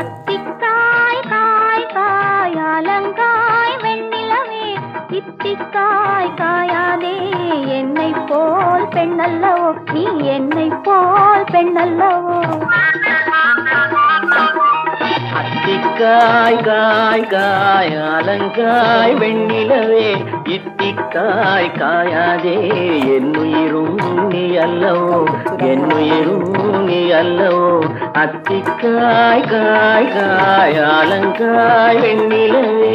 அத்திக்காய் காய் காய் அலங்காய் வெண்ணிலவே இத்திக்காய் காயாதே என்னை போல் பெண்ணல்லவோ நீ என்னை போல் பெண்ணல்லவோ அத்திக்காய் காய் காய் அலங்காய் வெண்ணிலவே இத்திக்காய் காயாதே என்னுயிரும் நீ அல்லவோ என்னுயிரும் நீ அல்லவோ அத்திக்காய் காய் காய் அலங்காய் வெண்ணிலவே